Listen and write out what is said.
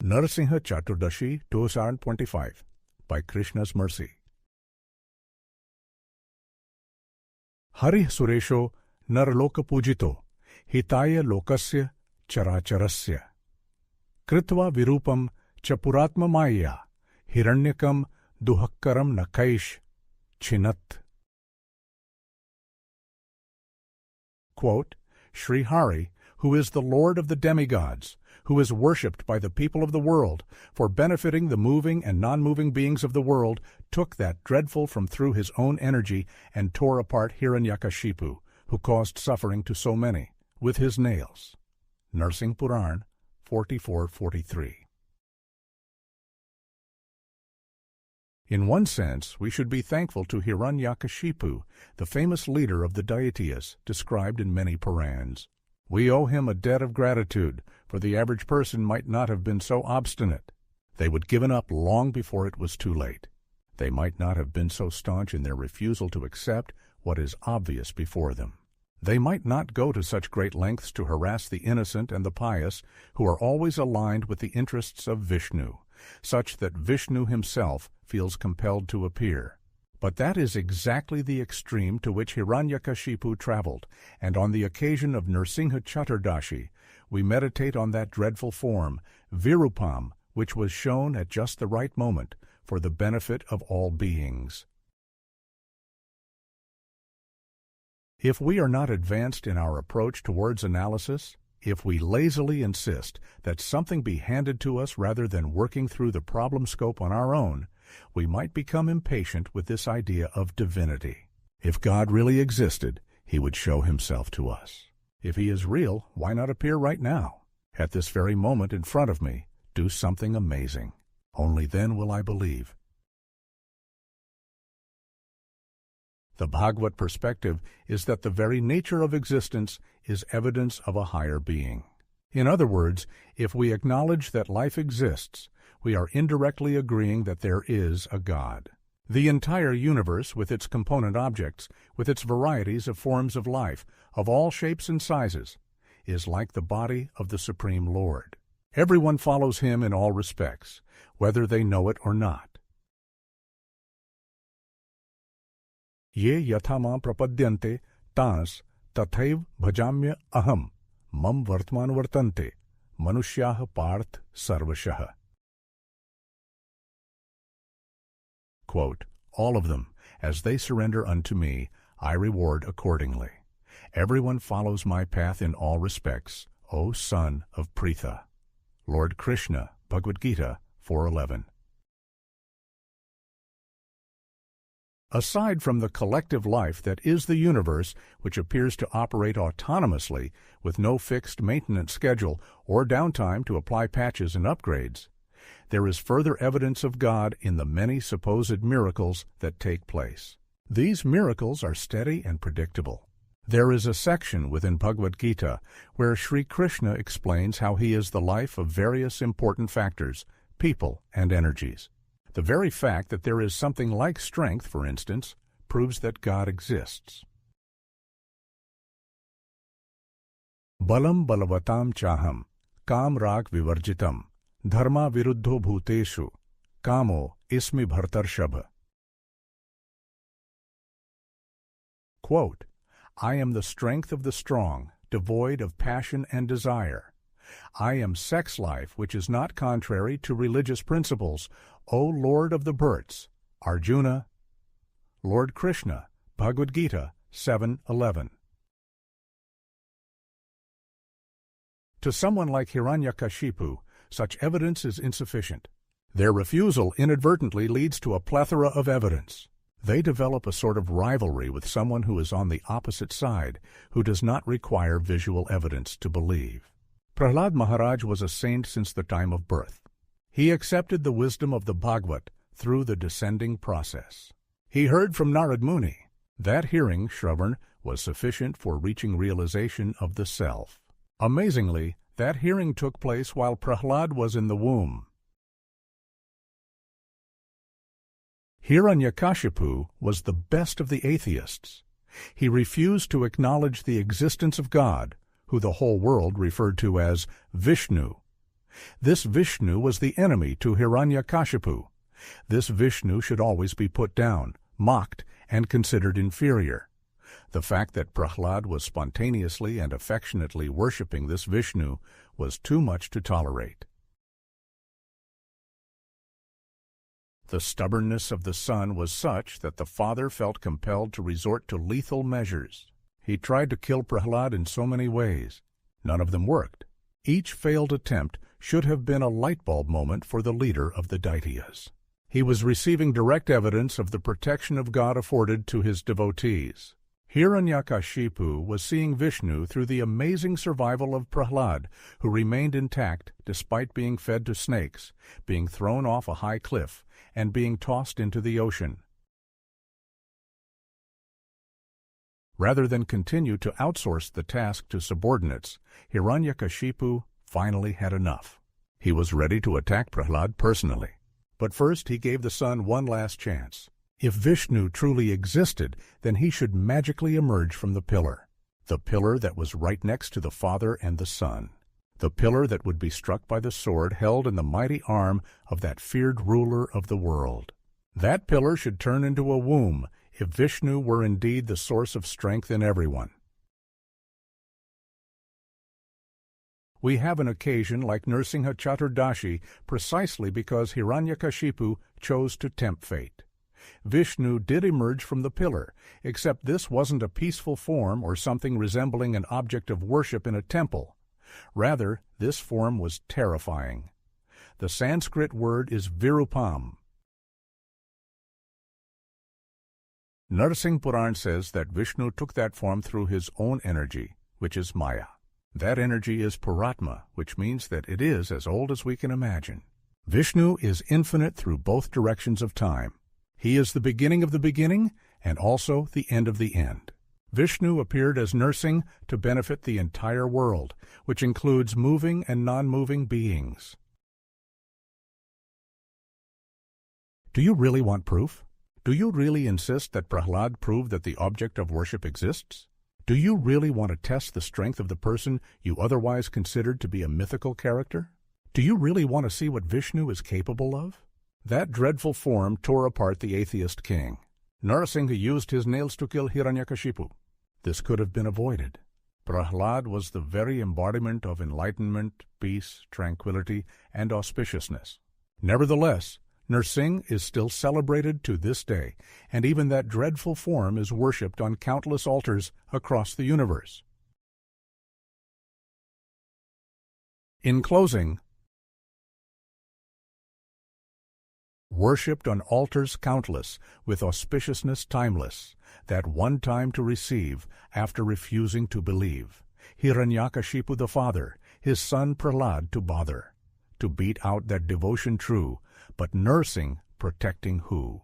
Narasimha Chaturdashi 2025 by Krishna's mercy. Hari Suresho Naraloka Pujito Hitaya Lokasya Characharasya Kritva Virupam Chapuratma Maya Hiranyakam Duhakkaram Nakaish Chinat. Quote, Shri Hari, who is the Lord of the demigods, who is worshipped by the people of the world, for benefiting the moving and non-moving beings of the world, took that dreadful from through his own energy and tore apart Hiranyakashipu, who caused suffering to so many, with his nails. Narasimha Purana 44:43. In one sense, we should be thankful to Hiranyakashipu, the famous leader of the deities described in many Purans. We owe him a debt of gratitude, for the average person might not have been so obstinate. They would have given up long before it was too late. They might not have been so staunch in their refusal to accept what is obvious before them. They might not go to such great lengths to harass the innocent and the pious, who are always aligned with the interests of Vishnu, such that Vishnu himself feels compelled to appear. But that is exactly the extreme to which Hiranyakashipu traveled, and on the occasion of Narasimha Chaturdashi, we meditate on that dreadful form, Virupam, which was shown at just the right moment for the benefit of all beings. If we are not advanced in our approach towards analysis, if we lazily insist that something be handed to us rather than working through the problem scope on our own, we might become impatient with this idea of divinity. If God really existed, he would show himself to us. If he is real, why not appear right now? At this very moment in front of me, do something amazing. Only then will I believe. The Bhagavad perspective is that the very nature of existence is evidence of a higher being. In other words, if we acknowledge that life exists, we are indirectly agreeing that there is a God. The entire universe, with its component objects, with its varieties of forms of life, of all shapes and sizes, is like the body of the Supreme Lord. Everyone follows him in all respects, whether they know it or not. Ye yathama prapadyante tas tathaiv bhajamya aham mam vartman vartante manushyaha parth sarvashah. Quote, all of them, as they surrender unto me, I reward accordingly. Everyone follows my path in all respects, O son of Pritha. Lord Krishna, Bhagavad-gita 4:11. Aside from the collective life that is the universe, which appears to operate autonomously with no fixed maintenance schedule or downtime to apply patches and upgrades, there is further evidence of God in the many supposed miracles that take place. These miracles are steady and predictable. There is a section within Bhagavad-gita where Sri Krishna explains how he is the life of various important factors, people, and energies. The very fact that there is something like strength, for instance, proves that God exists. Balam balavatam chaham, kam rag vivarjitam, dharma viruddho bhuteshu, kamo ismi bhartarshab. Quote, I am the strength of the strong, devoid of passion and desire. I am sex life which is not contrary to religious principles, O Lord of the births. Arjuna, Lord Krishna, Bhagavad-gita 7:11. To someone like Hiranyakashipu, such evidence is insufficient. Their refusal inadvertently leads to a plethora of evidence. They develop a sort of rivalry with someone who is on the opposite side, who does not require visual evidence to believe. Prahlad Maharaj was a saint since the time of birth. He accepted the wisdom of the Bhagavad through the descending process. He heard from Narad Muni. That hearing, Shravan, was sufficient for reaching realization of the self. Amazingly, that hearing took place while Prahlad was in the womb. Hiranyakashipu was the best of the atheists. He refused to acknowledge the existence of God, who the whole world referred to as Vishnu. This Vishnu was the enemy to Hiranyakashipu. This Vishnu should always be put down, mocked, and considered inferior. The fact that Prahlad was spontaneously and affectionately worshipping this Vishnu was too much to tolerate. The stubbornness of the son was such that the father felt compelled to resort to lethal measures. He tried to kill Prahlad in so many ways. None of them worked. Each failed attempt should have been a light bulb moment for the leader of the Daityas. He was receiving direct evidence of the protection of God afforded to his devotees. Hiranyakashipu was seeing Vishnu through the amazing survival of Prahlad, who remained intact despite being fed to snakes, being thrown off a high cliff, and being tossed into the ocean. Rather than continue to outsource the task to subordinates, Hiranyakashipu finally had enough. He was ready to attack Prahlad personally. But first he gave the son one last chance. If Vishnu truly existed, then he should magically emerge from the pillar that was right next to the father and the son, the pillar that would be struck by the sword held in the mighty arm of that feared ruler of the world. That pillar should turn into a womb if Vishnu were indeed the source of strength in everyone. We have an occasion like Narasimha Chaturdashi precisely because Hiranyakashipu chose to tempt fate. Vishnu did emerge from the pillar, except this wasn't a peaceful form or something resembling an object of worship in a temple. Rather, this form was terrifying. The Sanskrit word is virupam. Narasimha Purana says that Vishnu took that form through his own energy, which is Maya. That energy is Puratma, which means that it is as old as we can imagine. Vishnu is infinite through both directions of time. He is the beginning of the beginning and also the end of the end. Vishnu appeared as nursing to benefit the entire world, which includes moving and non-moving beings. Do you really want proof? Do you really insist that Prahlad prove that the object of worship exists? Do you really want to test the strength of the person you otherwise considered to be a mythical character? Do you really want to see what Vishnu is capable of? That dreadful form tore apart the atheist king. Narasimha used his nails to kill Hiranyakashipu. This could have been avoided. Prahlad was the very embodiment of enlightenment, peace, tranquility, and auspiciousness. Nevertheless, Narasimha is still celebrated to this day, and even that dreadful form is worshipped on countless altars across the universe. In closing, worshipped on altars countless, with auspiciousness timeless, that one time to receive after refusing to believe. Hiranyakashipu the father, his son Prahlad to bother, to beat out that devotion true, but nursing, protecting who?